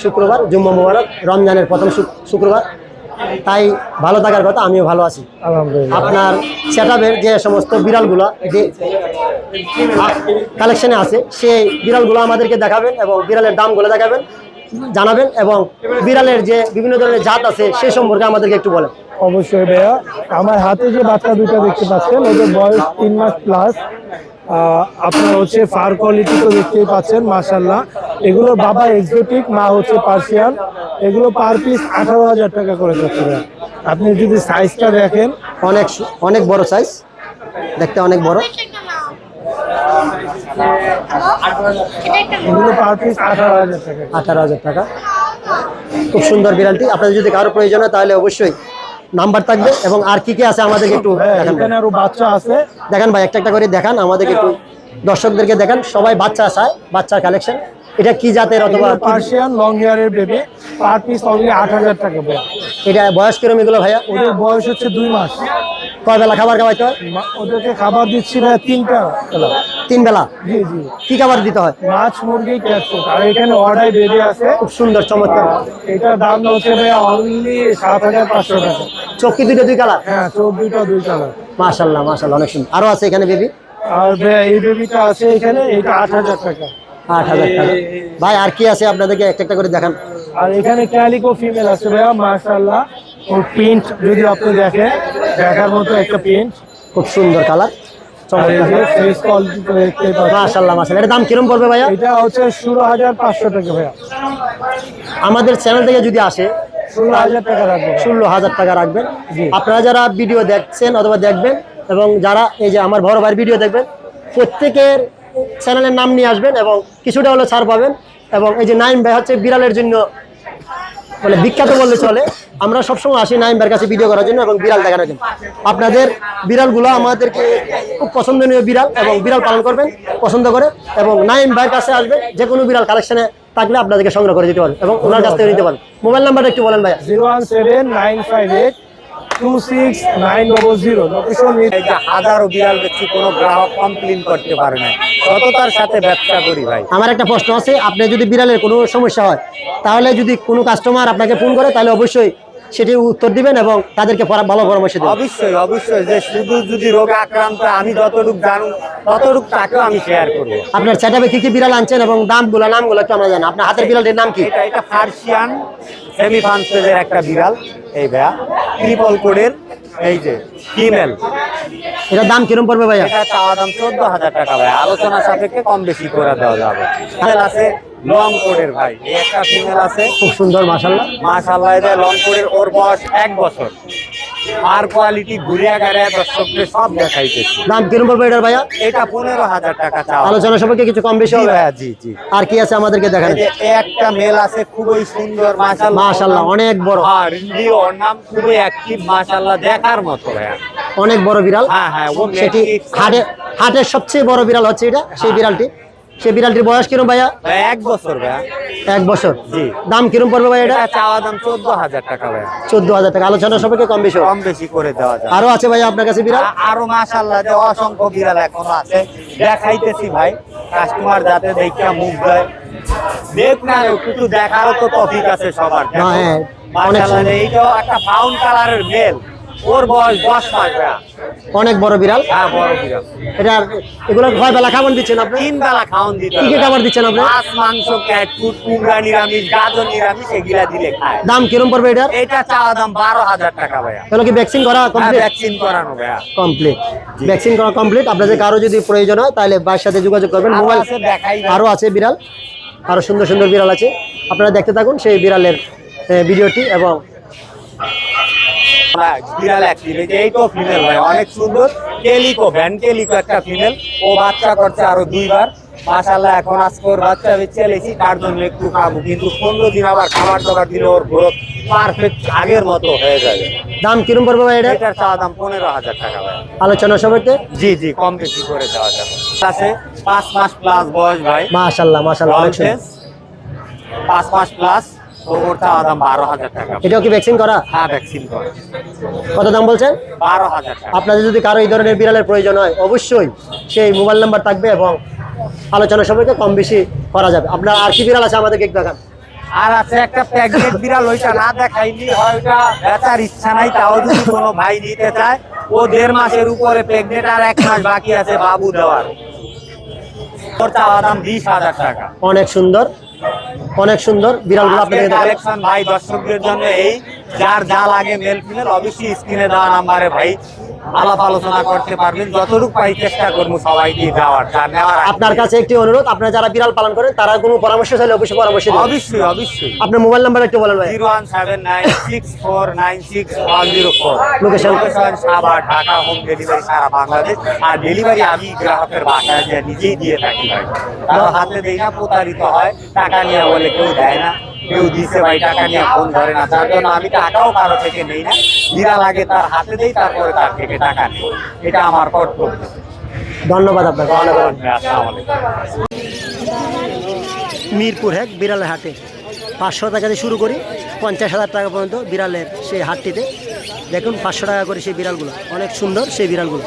শুক্রবার জুম্মা মুবারক রমজানের প্রথম শুক্রবার, তাই ভালো থাকার কথা। আমিও ভালো আছি আলহামদুলিল্লাহ। আপনার সেটআপের যে সমস্ত বিড়ালগুলো যে কালেকশনে আছে সেই বিড়ালগুলো আমাদেরকে দেখাবেন এবং বিড়ালের দামগুলো দেখাবেন, জানাবেন এবং বিড়ালের যে বিভিন্ন ধরনের জাত আছে সে সম্পর্কে আমাদেরকে একটু বলেন। অবশ্যই ভাইয়া, আমার হাতে যে বাচ্চা দুটো দেখতে পাচ্ছেন ওদের বয়স 3 মাস প্লাস। আপনার হচ্ছে ফার কোয়ালিটি তো দেখতেই পাচ্ছেন মাশাআল্লাহ। এগুলোর বাবা এক্সোটিক, মা হচ্ছে পার্সিয়ান। এগুলো পার পিস 18,000 টাকা করে যাচ্ছে। আপনি যদি সাইজটা দেখেন অনেক বড় সাইজ, দেখতে অনেক বড়। এগুলো পার পিস 18,000 টাকা। 18,000 টাকা। খুব সুন্দর বিড়ালটি। আপনাদের যদি কারো প্রয়োজন হয় তাহলে অবশ্যই নাম্বার থাকবে। এবং আর কি কি আছে আমাদেরকে একটু দেখান। এখানে আরো বাচ্চা আছে, দেখান ভাই, একটা একটা করে দেখান আমাদেরকে একটু, দর্শকদেরকে দেখান। সবাই বাচ্চা চায়, বাচ্চার কালেকশন। এটা কি জাতের অথবা পার্সিয়ান লং হেয়ারের বেবি, পার পিস অনলি 8,000 টাকা। এটা বয়স কিরম এগুলো ভাইয়া? ওদের বয়স হচ্ছে 2 মাস। কয় বেলা খাবার খাওয়াইতে হয়? ওদেরকে খাবার দিচ্ছি ভাইয়া 3টা বেলা। 3 বেলা? জি জি। কি খাবার দিতে হয়? মাছ, মুরগি, ক্যাটফুড। আর এখানে অর্ডার বেবি আছে, খুব সুন্দর চমৎকার। এটার দাম হচ্ছে ভাইয়া অনলি 7,500 টাকা। চোখ কি দুই কালার? হ্যাঁ, চোখ দুটো 2 কালার। মাশাআল্লাহ মাশাআল্লাহ, অনেক সুন্দর। আরো আছে এখানে বেবি? আর ভাইয়া এই বেবিটা আছে এখানে, এটা 8,000 টাকা। 8,000 টাকা। ভাই আর কি আছে আপনাদেরকে একটা একটা করে দেখান। আর এখানে ক্যালিকো ফিমেল আছে ভাইয়া মাশাআল্লাহ। ওর প্রিন্ট যদি আপনি দেখেন, দেখার মতো একটা প্রিন্ট, খুব সুন্দর কালার। ফেস কোয়ালিটি তো দেখতেই পাচ্ছেন। মাশাআল্লাহ মাশাআল্লাহ। এর দাম কিরম পড়বে ভাইয়া? এটা হচ্ছে 16,500 টাকা ভাইয়া। আমাদের চ্যানেল থেকে যদি আসে 16,000 টাকা রাখবো। 16,000 টাকা রাখবেন। আপনারা যারা ভিডিও দেখছেন অথবা দেখবেন এবং যারা এই যে আমার বড় ভাইয়ের ভিডিও দেখবেন, প্রত্যেকের চ্যানেলের নাম নিয়ে আসবেন এবং কিছুটা হলে ছাড় পাবেন। এবং এই যে নাইম ভাই হচ্ছে বিড়ালের জন্য মানে বিখ্যাত বললে চলে। আমরা সবসময় আসি নাইম ভাইয়ের কাছে ভিডিও করার জন্য এবং বিড়াল দেখানোর জন্য। আপনাদের বিড়ালগুলো আমাদেরকে খুব পছন্দনীয় বিড়াল এবং বিড়াল পালন করবেন পছন্দ করে এবং নাইম ভাইয়ের কাছে আসবেন। যে কোনো বিড়াল কালেকশনে থাকলে আপনাদেরকে সংগ্রহ করে দিতে পারেন এবং ওনার কাছ থেকে নিতে পারেন। মোবাইল নাম্বারটা একটু বলেন ভাইয়া। 01795826900। লোকেশন হাজারো বিড়াল বেশি কোনো গ্রাহক কমপ্লেন করতে পারে না, সততার সাথে ব্যবসা করি ভাই। আমার একটা প্রশ্ন আছে, আপনি যদি বিড়ালের কোনো সমস্যা হয় তাহলে যদি কোনো কাস্টমার আপনাকে ফোন করে তাহলে অবশ্যই সেটি উত্তর দিবেন এবং তাদেরকে ভালো পরামর্শ দেবেন। অবশ্যই অবশ্যই, যে শুধু যদি রোগে আক্রান্ত আমি যতটুকু জানি ততটুকু তাকেও আমি শেয়ার করবো। আপনার সেটআপে কি কি বিড়াল আনছেন এবং নামগুলো একটু আমরা জানি। আপনার হাতের বিড়ালটির নাম কি? এটা পার্সিয়ান সেমি ফান্সেলের একটা বিড়াল। এই ভাইয়া ট্রিপল কোডের, এই যে ফিমেল। এটার দাম কিরম পড়বে ভাইয়া? এটা চাওয়া দাম 14,000 টাকা ভাই, আলোচনা সাপেক্ষে কম বেশি করে দেওয়া যাবে। ফিমেল আছে লং কোডের ভাই, এই একটা ফিমেল আছে খুব সুন্দর মাশাআল্লাহ মাশাআল্লাহ। এটা লং কোডের, ওর বয়স 1 বছর। আর কোয়ালিটি ঘুরিয়া গাড়িয়া দর্শকদের সব দেখাইতেছি। দাম কিরম পড়বে এটার ভাইয়া? এটা 15,000 টাকা চাওয়া। আলোচনা সাপেক্ষে কিছু কম বেশি হবে? ভাইয়া জি জি। আর কি আছে আমাদেরকে দেখান। এই একটা মেল আছে খুবই সুন্দর মাশাআল্লাহ। মাশাআল্লাহ অনেক বড়। আর ওর নাম খুবই অ্যাক্টিভ মাশাআল্লাহ, দেখার মতো ভাইয়া। অনেক বড় বিড়াল। হ্যাঁ হ্যাঁ, ও সেটি হাটের সবচেয়ে বড় বিড়াল হচ্ছে এটা, সেই বিড়ালটি। সেই বিড়ালটির বয়স কিরম ভাইয়া? 1 বছর ভাইয়া। 1 বছর। জি। দাম কিরম পড়বে ভাই এটা? এটা চাওয়া দাম 14,000 টাকা ভাইয়া। 14,000 টাকা। আলোচনা সাপেক্ষে কম বেশি কম বেশি করে দেওয়া যায়। আরো আছে ভাইয়া আপনার কাছে বিড়াল? আরো মাশাআল্লাহ যে অসংখ্য বিড়াল এখনো আছে, দেখাইতেছি ভাই। কাস্টমার যাতে দেখা মুখ দেয়, দেখ না একটু দেখারও তো টপিক আছে সবার। হ্যাঁ, মাশাআল্লাহ এইটাও একটা ফাউন্ড কালারের মেল, ওর বয়স 10 মাস ভাইয়া। অনেক বড় বিড়াল। হ্যাঁ বড় বিড়াল। এগুলো কয় বেলা খাবার দিচ্ছেন আপনি? 3 বেলা খাওয়ান দিতে কি কি খাবার দিচ্ছেন আপনি? মাছ, মাংস, ক্যাট ফুড, কুমড়া নিরামিষ, গাজর নিরামিষ, এগুলা দিলে খায়। দাম কিরম পড়বে এটার? এটা চাওয়া দাম 12,000 টাকা ভাইয়া। এগুলো কি ভ্যাকসিন করা কমপ্লিট? ভ্যাকসিন করানো ভাইয়া। কমপ্লিট। ভ্যাকসিন করা কমপ্লিট। আপনাদের কারো যদি প্রয়োজন হয় তাহলে ভাইয়ের সাথে যোগাযোগ করবেন। মোবাইল আরো আছে বিড়াল, আরো সুন্দর সুন্দর বিড়াল আছে। আপনারা দেখতে থাকুন সেই বিড়ালের ভিডিওটি। এবং বিড়াল অ্যাক্টিভ, এই যে এইটাও ফিমেল ভাই, অনেক সুন্দর। কেলিকো, ভ্যান কেলিকো একটা ফিমেল, ও বাচ্চা করছে আরো 2 বার মাশাআল্লাহ। এখন আজকে ওর বাচ্চা বেঁচে এলেছি, তার জন্য একটু খাবো, কিন্তু 15 দিন আবার খাবার দাবার দিলে ওর গ্রোথ পারফেক্ট আগের মতো হয়ে যাবে। দাম কিরম পড়বে ভাই এটা? এটার চাওয়া দাম 15,000 টাকা ভাই। আলোচনা সাপেক্ষে জি জি, কম বেশি করে দেওয়া যাবে। আছে 5 মাস প্লাস বয়স ভাই। মাশাআল্লাহ মাশাআল্লাহ অনেক সুন্দর। 5 মাস প্লাস, ওর চাওয়া দাম 12,000 টাকা। এটাও কি ভ্যাকসিন করা? হ্যাঁ ভ্যাকসিন করে। কত দাম বলছেন? 12,000 টাকা। আপনাদের যদি কারো এই ধরনের বিড়ালের প্রয়োজন হয় অবশ্যই সেই মোবাইল নাম্বার থাকবে এবং আলোচনা সাপেক্ষে কম বেশি করা যাবে। আপনার আর কি বিড়াল আছে আমাদেরকে একটু দেখান। আর আছে একটা প্রেগনেন্ট বিড়াল, ওইটা না দেখাইলি হয়টা বেচার ইচ্ছা নাই, তাও যদি কোনো ভাই নিতে চায়। ও 1.5 মাসের উপরে প্রেগনেন্ট, আর 1 মাস বাকি আছে বাবু দেওয়ার। ওর চাওয়া দাম 20,000 টাকা। অনেক সুন্দর, অনেক সুন্দর বিড়ালগুলো আপনাদের দেখাবো। কালেকশন ভাই দর্শকদের জন্য এই, যার যা লাগে মেল ফিমেল অবশ্যই স্ক্রিনে দেওয়া নাম্বারে ভাই আলাপ আলোচনা করতে পারবেন। যতটুকু পাই চেষ্টা করবো সবাইকে দেওয়ার, যার নেওয়ার আপনার কাছে একটি অনুরোধ, আপনারা যারা বিড়াল পালন করেন তারা কোনো পরামর্শ চাইলে অবশ্যই পরামর্শ দিন। অবশ্যই অবশ্যই। আপনার মোবাইল নাম্বার একটু বলেন ভাই। 01796496104। Location? Savar, Dhaka, home delivery সারা বাংলাদেশ। আর ডেলিভারি আমি গ্রাহকের বাসায় যে নিজেই দিয়ে থাকি ভাই, কারো হাতে দেই না, প্রতারিত হয়। টাকা নিয়ে বলে কেউ দেয় না, কেউ দিছে ভাই টাকা নিয়ে ফোন ধরে না, তার জন্য আমি টাকাও কারো থেকে নেই না। বিড়াল আগে তার হাতে দেই, তারপরে তার থেকে টাকা নেই, এটা আমার কর্তব্য। ধন্যবাদ আপনাকে, অনেক অনেক। আসসালামু আলাইকুম। মিরপুর হ্যাক বিড়ালের হাটে 500 টাকা দিয়ে শুরু করি, 50,000 টাকা পর্যন্ত বিড়ালের সেই হাটটিতে। দেখুন 500 টাকা করে সেই বিড়ালগুলো, অনেক সুন্দর সেই বিড়ালগুলো।